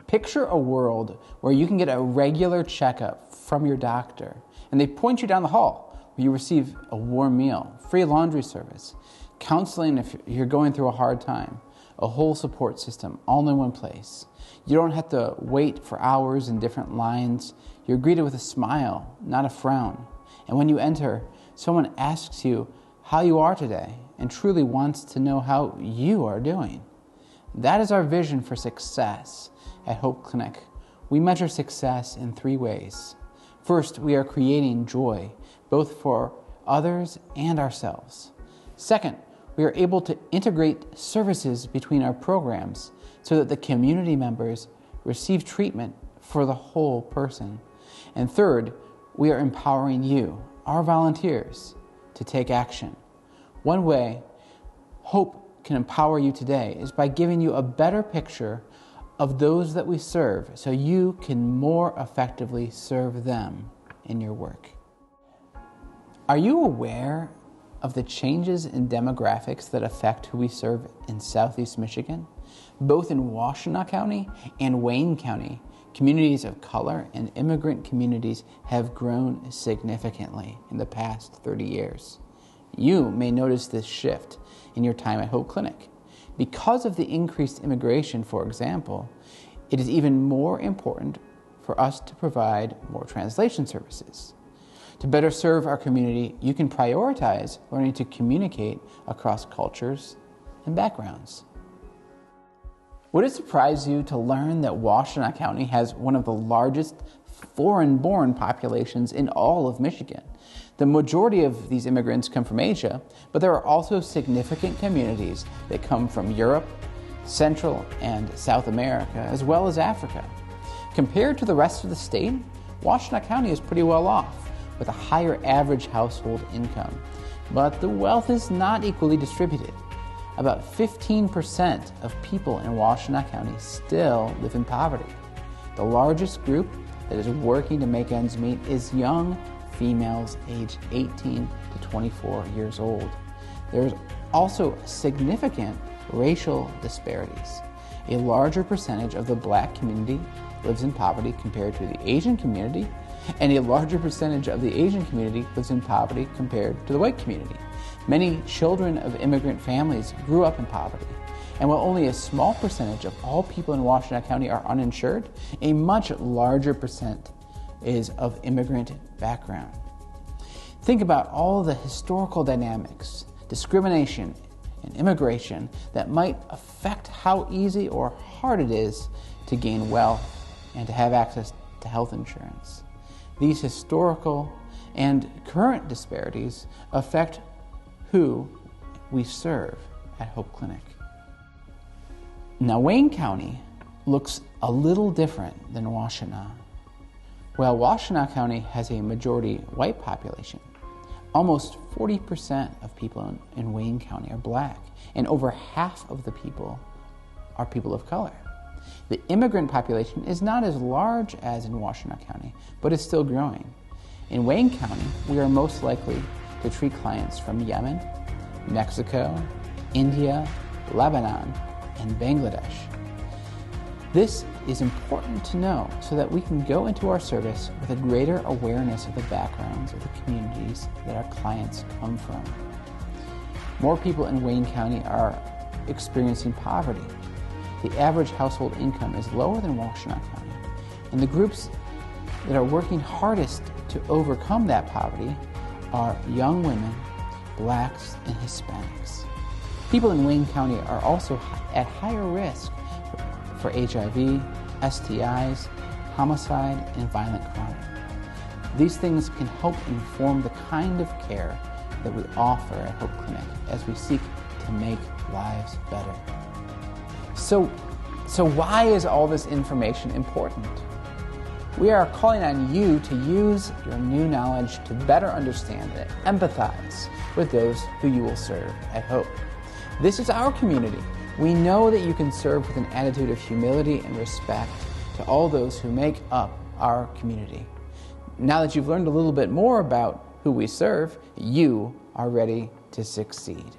Picture a world where you can get a regular checkup from your doctor, and they point you down the hall where you receive a warm meal, free laundry service, counseling if you're going through a hard time, a whole support system all in one place. You don't have to wait for hours in different lines. You're greeted with a smile, not a frown. And when you enter, someone asks you how you are today and truly wants to know how you are doing. That is our vision for success at Hope Clinic. We measure success in 3 ways. First, we are creating joy, both for others and ourselves. Second, we are able to integrate services between our programs so that the community members receive treatment for the whole person. And third, we are empowering you, our volunteers, to take action. One way Hope can empower you today is by giving you a better picture of those that we serve so you can more effectively serve them in your work. Are you aware of the changes in demographics that affect who we serve in Southeast Michigan? Both in Washtenaw County and Wayne County, communities of color and immigrant communities have grown significantly in the past 30 years. You may notice this shift in your time at Hope Clinic. Because of the increased immigration, for example, it is even more important for us to provide more translation services. To better serve our community, you can prioritize learning to communicate across cultures and backgrounds. Would it surprise you to learn that Washtenaw County has one of the largest foreign-born populations in all of Michigan? The majority of these immigrants come from Asia, but there are also significant communities that come from Europe, Central and South America, as well as Africa. Compared to the rest of the state, Washtenaw County is pretty well off, with a higher average household income. But the wealth is not equally distributed. About 15% of people in Washtenaw County still live in poverty. The largest group that is working to make ends meet is young females aged 18 to 24 years old. There's also significant racial disparities. A larger percentage of the Black community lives in poverty compared to the Asian community, and a larger percentage of the Asian community lives in poverty compared to the white community. Many children of immigrant families grew up in poverty, and while only a small percentage of all people in Washtenaw County are uninsured, a much larger percent is of immigrant background. Think about all the historical dynamics, discrimination, and immigration that might affect how easy or hard it is to gain wealth and to have access to health insurance. These historical and current disparities affect who we serve at Hope Clinic. Now, Wayne County looks a little different than Washtenaw. While Washtenaw County has a majority white population, almost 40% of people in Wayne County are Black, and over half of the people are people of color. The immigrant population is not as large as in Washtenaw County, but is still growing. In Wayne County, we are most likely to treat clients from Yemen, Mexico, India, Lebanon, and Bangladesh. This is important to know so that we can go into our service with a greater awareness of the backgrounds of the communities that our clients come from. More people in Wayne County are experiencing poverty. The average household income is lower than Washtenaw County, and the groups that are working hardest to overcome that poverty are young women, Blacks, and Hispanics. People in Wayne County are also at higher risk for HIV, STIs, homicide, and violent crime. These things can help inform the kind of care that we offer at Hope Clinic as we seek to make lives better. So why is all this information important? We are calling on you to use your new knowledge to better understand and empathize with those who you will serve at Hope. This is our community. We know that you can serve with an attitude of humility and respect to all those who make up our community. Now that you've learned a little bit more about who we serve, you are ready to succeed.